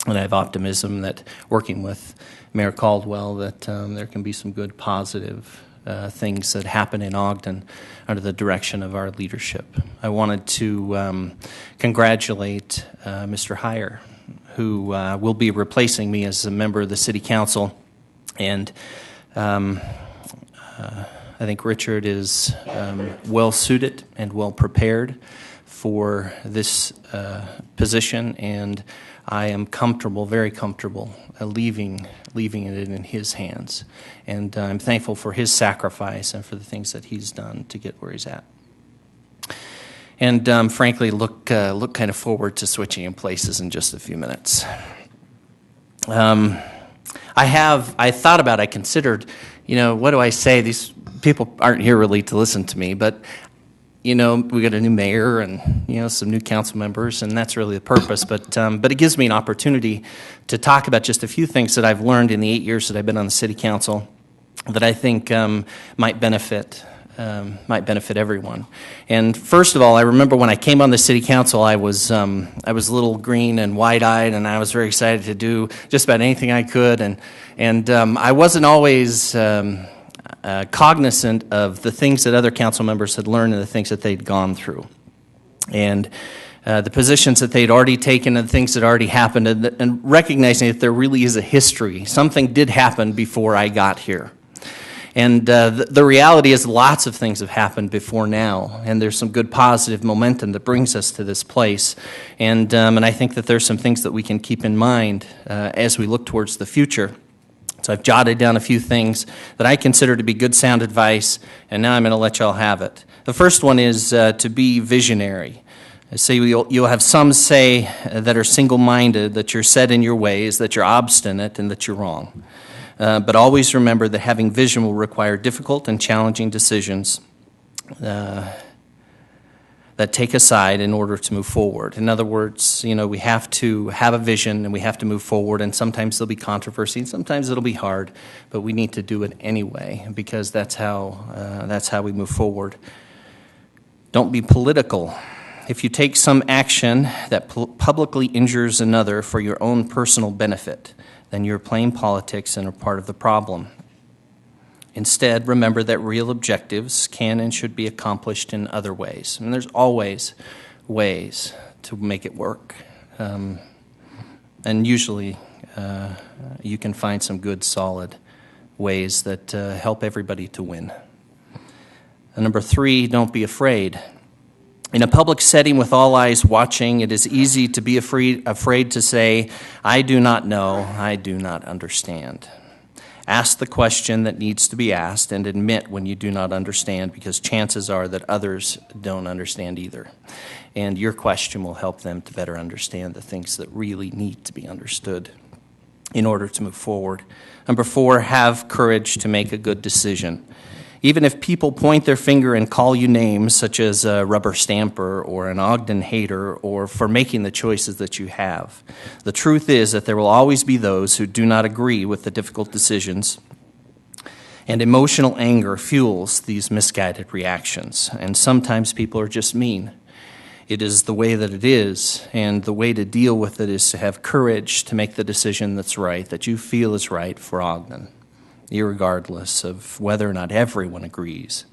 I: And I have optimism that working with Mayor Caldwell, that there can be some good positive things that happen in Ogden under the direction of our leadership. I wanted to congratulate Mr. Heyer, who will be replacing me as a member of the City Council. And I think Richard is well-suited and well-prepared for this position, and I am comfortable, very comfortable, leaving it in his hands. And I'm thankful for his sacrifice and for the things that he's done to get where he's at. And frankly, look kind of forward to switching in places in just a few minutes. I considered, what do I say? These people aren't here really to listen to me, but we got a new mayor and some new council members, and that's really the purpose. But it gives me an opportunity to talk about just a few things that I've learned in the 8 years that I've been on the city council that I think might benefit everyone. And first of all, I remember when I came on the city council, I was a little green and wide-eyed, and I was very excited to do just about anything I could. And I wasn't always cognizant of the things that other council members had learned and the things that they'd gone through, and the positions that they'd already taken and the things that already happened, and recognizing that there really is a history. Something did happen before I got here. And the reality is lots of things have happened before now, and there's some good positive momentum that brings us to this place. And I think that there's some things that we can keep in mind as we look towards the future. So I've jotted down a few things that I consider to be good sound advice, and now I'm going to let y'all have it. The first one is to be visionary. I say you'll have some say that are single-minded, that you're set in your ways, that you're obstinate, and that you're wrong. But always remember that having vision will require difficult and challenging decisions that take a side in order to move forward. In other words, we have to have a vision and we have to move forward, and sometimes there'll be controversy and sometimes it'll be hard, but we need to do it anyway because that's how we move forward. Don't be political. If you take some action that publicly injures another for your own personal benefit, then you're playing politics and are part of the problem. Instead, remember that real objectives can and should be accomplished in other ways. And there's always ways to make it work. And usually you can find some good, solid ways that help everybody to win. And number 3, don't be afraid. In a public setting with all eyes watching, it is easy to be afraid to say, I do not know, I do not understand. Ask the question that needs to be asked and admit when you do not understand, because chances are that others don't understand either. And your question will help them to better understand the things that really need to be understood in order to move forward. Number 4, have courage to make a good decision. Even if people point their finger and call you names such as a rubber stamper or an Ogden hater or for making the choices that you have, the truth is that there will always be those who do not agree with the difficult decisions And emotional anger fuels these misguided reactions. And sometimes people are just mean. It is the way that it is, and the way to deal with it is to have courage to make the decision that's right, that you feel is right for Ogden, irregardless of whether or not everyone agrees.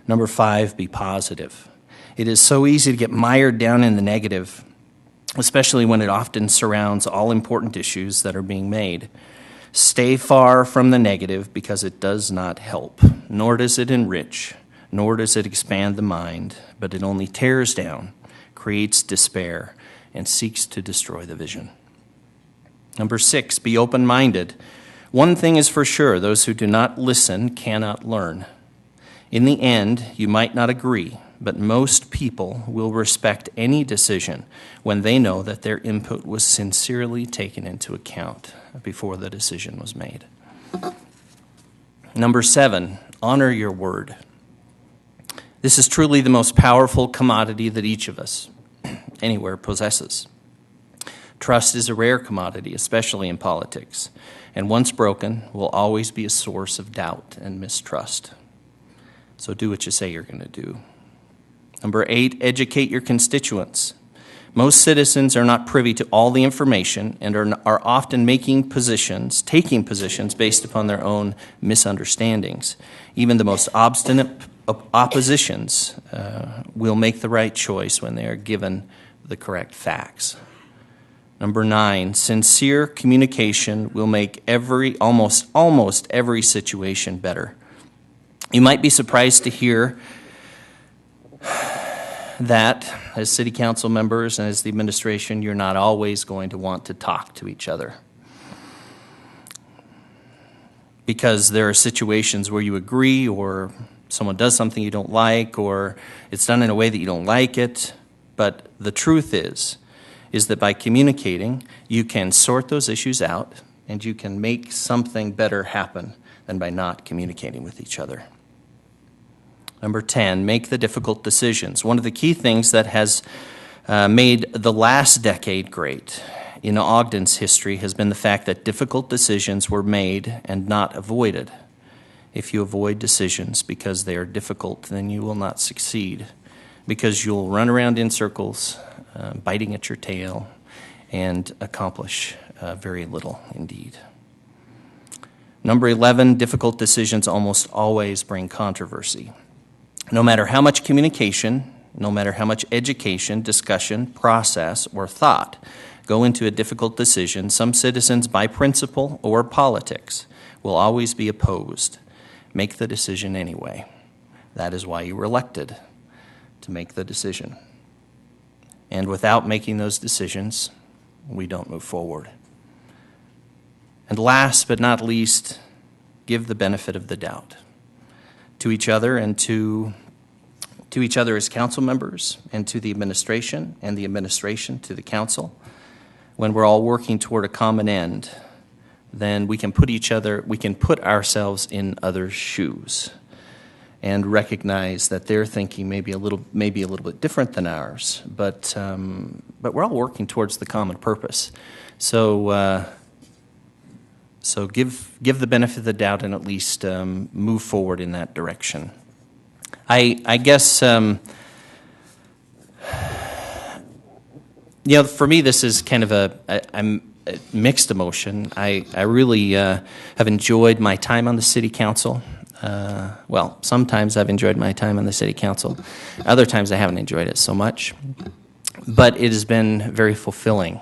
I: Number 5, be positive. It is so easy to get mired down in the negative, especially when it often surrounds all important issues that are being made. Stay far from the negative because it does not help, nor does it enrich, nor does it expand the mind, but it only tears down, creates despair, and seeks to destroy the vision. Number 6, be open-minded. One thing is for sure, those who do not listen cannot learn. In the end, you might not agree, but most people will respect any decision when they know that their input was sincerely taken into account before the decision was made. Number 7, honor your word. This is truly the most powerful commodity that each of us anywhere possesses. Trust is a rare commodity, especially in politics, and once broken, will always be a source of doubt and mistrust. So do what you say you're going to do. Number 8, educate your constituents. Most citizens are not privy to all the information and are often taking positions based upon their own misunderstandings. Even the most obstinate oppositions will make the right choice when they are given the correct facts. Number 9, sincere communication will make almost every situation better. You might be surprised to hear that as city council members and as the administration, you're not always going to want to talk to each other. Because there are situations where you agree, or someone does something you don't like, or it's done in a way that you don't like it. But the truth is that by communicating, you can sort those issues out and you can make something better happen than by not communicating with each other. Number 10, make the difficult decisions. One of the key things that has made the last decade great in Ogden's history has been the fact that difficult decisions were made and not avoided. If you avoid decisions because they are difficult, then you will not succeed, because you'll run around in circles, biting at your tail, and accomplish very little indeed. Number 11, difficult decisions almost always bring controversy. No matter how much communication, no matter how much education, discussion, process, or thought go into a difficult decision, some citizens, by principle or politics, will always be opposed. Make the decision anyway. That is why you were elected, to make the decision. And without making those decisions, we don't move forward. And last but not least, give the benefit of the doubt to each other and to each other as council members, and to the administration, and the administration to the council. When we're all working toward a common end, then we can put ourselves in others' shoes and recognize that their thinking may be a little bit different than ours, but we're all working towards the common purpose. So give the benefit of the doubt and at least move forward in that direction. I guess, for me, this is kind of a mixed emotion. I really have enjoyed my time on the city council. Sometimes I've enjoyed my time on the city council. Other times I haven't enjoyed it so much. But it has been very fulfilling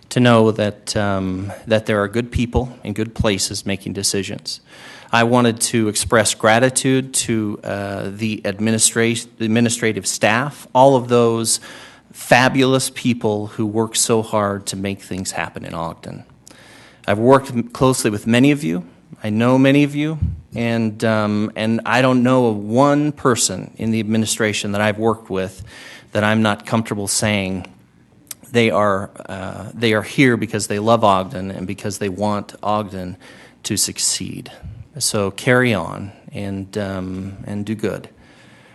I: to know that there are good people in good places making decisions. I wanted to express gratitude to the administrative staff, all of those fabulous people who work so hard to make things happen in Ogden. I've worked closely with many of you. I know many of you, and I don't know of one person in the administration that I've worked with that I'm not comfortable saying they are here because they love Ogden and because they want Ogden to succeed. So carry on and do good.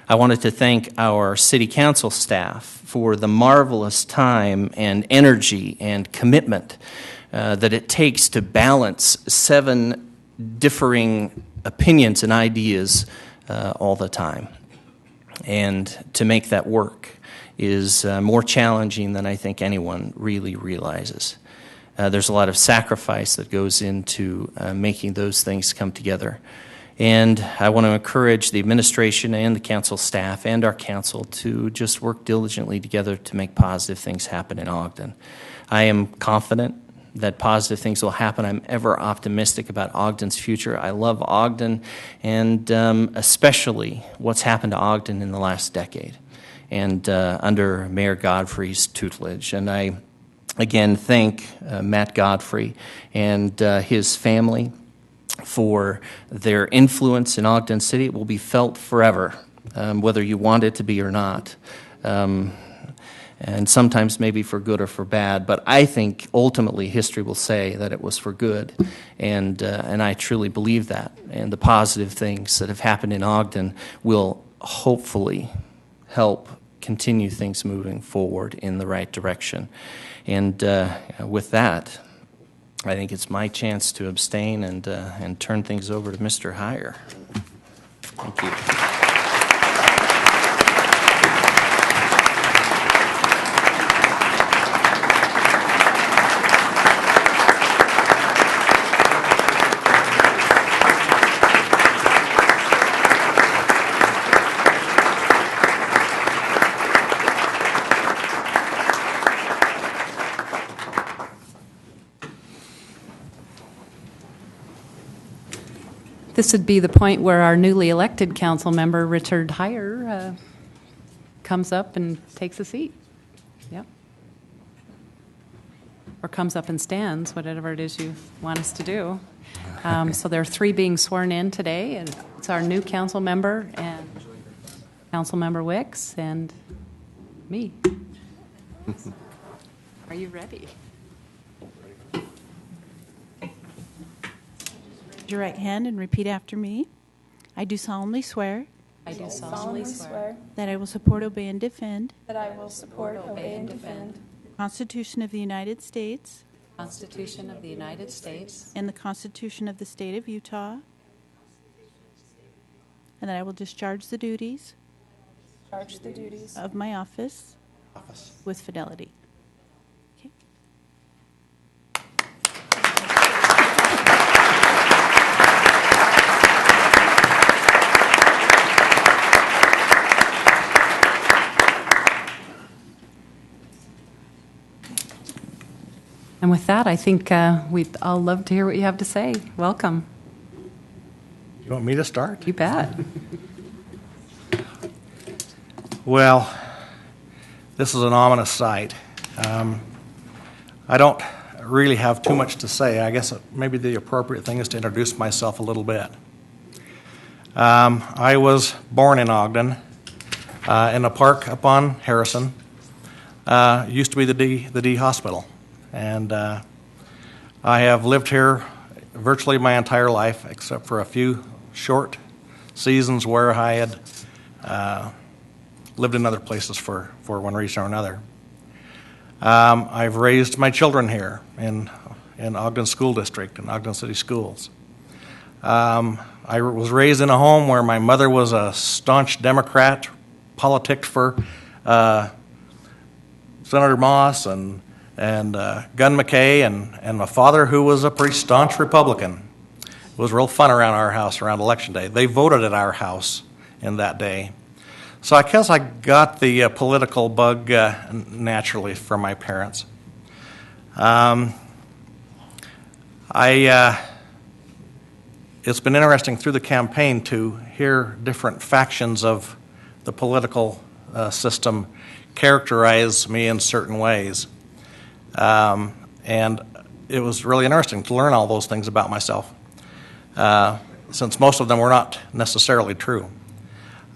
I: I wanted to thank our city council staff for the marvelous time and energy and commitment that it takes to balance 7 differing opinions and ideas all the time. And to make that work is more challenging than I think anyone really realizes. There's a lot of sacrifice that goes into making those things come together. And I want to encourage the administration and the council staff and our council to just work diligently together to make positive things happen in Ogden. I am confident that positive things will happen. I'm ever optimistic about Ogden's future. I love Ogden, and especially what's happened to Ogden in the last decade and under Mayor Godfrey's tutelage. And I, again, thank Matt Godfrey and his family for their influence in Ogden City. It will be felt forever, whether you want it to be or not. And sometimes maybe for good or for bad, but I think ultimately history will say that it was for good, and I truly believe that. And the positive things that have happened in Ogden will hopefully help continue things moving forward in the right direction. And with that, I think it's my chance to abstain and turn things over to Mr. Heyer. Thank you.
A: This would be the point where our newly elected council member, Richard Heyer, comes up and takes a seat. Yep. Or comes up and stands, whatever it is you want us to do. So there are 3 being sworn in today, and it's our new council member and council member Wicks and me. Are you ready?
K: Raise your right hand and repeat after me. I do solemnly swear
A: I do solemnly swear
K: that I will support, obey, and defend
F: that I will support, obey, and defend
K: the Constitution of the United States
A: the Constitution of the United States
K: and the Constitution of the State of Utah, and that I will discharge the duties of my office with fidelity. Okay.
A: And with that, I think we'd all love to hear what you have to say. Welcome.
L: You want me to start?
A: You bet.
L: Well, this is an ominous sight. I don't really have too much to say. I guess maybe the appropriate thing is to introduce myself a little bit. I was born in Ogden, in a park up on Harrison. Used to be the D Hospital. And I have lived here virtually my entire life, except for a few short seasons where I had lived in other places for one reason or another. I've raised my children here in Ogden School District, in Ogden City Schools. I was raised in a home where my mother was a staunch Democrat, politicked for Senator Moss and Gun McKay, and my father, who was a pretty staunch Republican. It was real fun around our house around Election Day. They voted at our house in that day. So I guess I got the political bug naturally from my parents. It's been interesting through the campaign to hear different factions of the political system characterize me in certain ways. And it was really interesting to learn all those things about myself, since most of them were not necessarily true.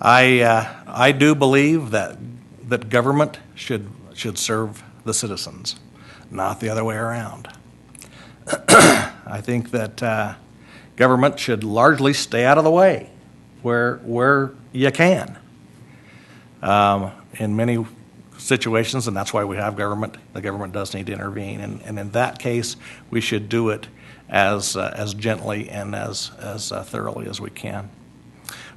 L: I do believe that government should serve the citizens, not the other way around. I think that government should largely stay out of the way where you can. In many situations, and that's why we have government. The government does need to intervene, and in that case, we should do it as gently and as thoroughly as we can.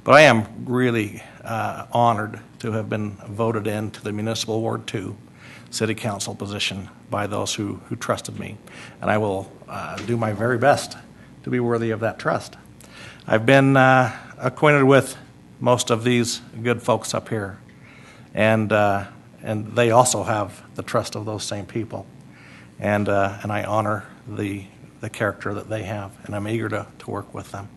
L: But I am really honored to have been voted into the Municipal Ward 2 City Council position by those who trusted me. And I will do my very best to be worthy of that trust. I've been acquainted with most of these good folks up here, and they also have the trust of those same people. And I honor the character that they have, and I'm eager to work with them.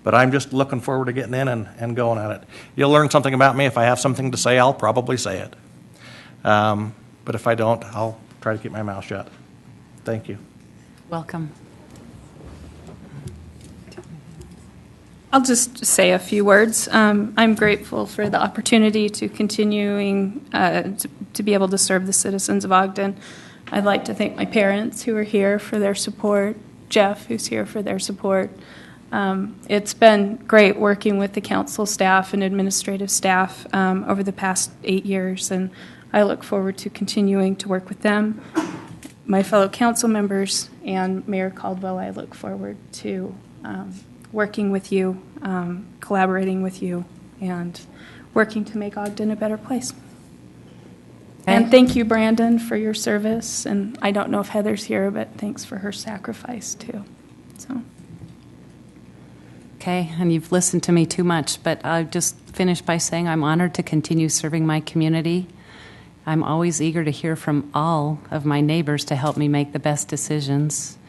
L: But I'm just looking forward to getting in and going at it. You'll learn something about me. If I have something to say, I'll probably say it. But if I don't, I'll try to keep my mouth shut. Thank you.
A: Welcome.
F: I'll just say a few words. I'm grateful for the opportunity to continuing to be able to serve the citizens of Ogden. I'd like to thank my parents who are here for their support, Jeff, who's here for their support. It's been great working with the council staff and administrative staff over the past 8 years, and I look forward to continuing to work with them. My fellow council members and Mayor Caldwell, I look forward to working with you, collaborating with you, and working to make Ogden a better place.
A: Okay.
F: And thank you, Brandon, for your service. And I don't know if Heather's here, but thanks for her sacrifice, too. So.
A: Okay, and you've listened to me too much, but I'll just finish by saying I'm honored to continue serving my community. I'm always eager to hear from all of my neighbors to help me make the best decisions.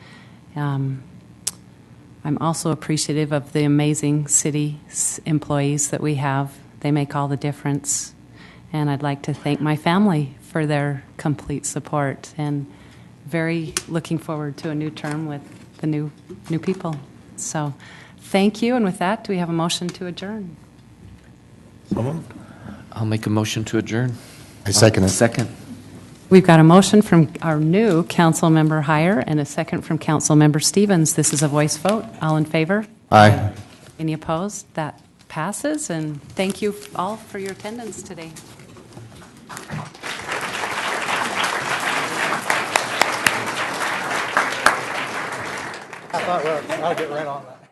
A: I'm also appreciative of the amazing city employees that we have. They make all the difference. And I'd like to thank my family for their complete support, and very looking forward to a new term with the new people. So thank you. And with that, do we have a motion to adjourn?
L: So moved.
G: I'll make a motion to adjourn.
D: I second it.
G: Second.
A: We've got a motion from our new council member Heyer and a second from council member Stevens. This is a voice vote. All in favor?
D: Aye.
A: Any opposed? That passes. And thank you all for your attendance today.
L: I thought, well, I'll get right on that.